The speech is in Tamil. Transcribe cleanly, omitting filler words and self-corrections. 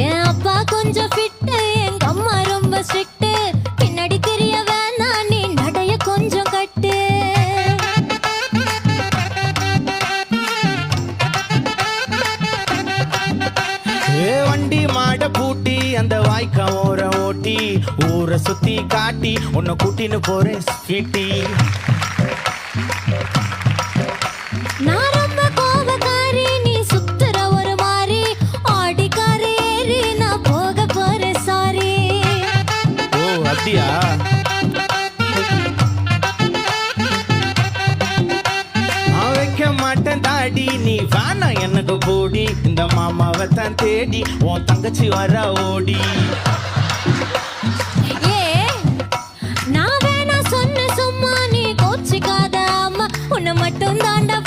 என் அப்பா கொஞ்சம் ஃபிட்டு, எங்க அம்மா ரொம்ப ஸ்ட்ரிக்ட். பின்னாடி தெரிய வேணாம், நீ நடைய கொஞ்சம் கட்டு. வண்டி மாட பூட்டி அந்த வாய்க்கா ஓர ஓட்டி ஊரை சுத்தி காட்டி உன்னை கூட்டின்னு போறேன் ஸ்வீட்டி. நான் ரொம்ப கோபக்காரி, நீ சுத்துற ஒரு மாதிரி. ஆடிக்கார ஏறி நான் போக போறேன் சாரி. ஓ அப்படியா? நான் வைக்க மாட்டேன் தாடி, நீ வேணா எனக்கு போடி. இந்த மாமாவை தான் தேடி உன் தங்கச்சி வர ஓடி. ஏ நான் வேணா சொன்ன சும்மா, நீ கோச்சிக்காத அம்மா. உன்னை மட்டும் தாண்டா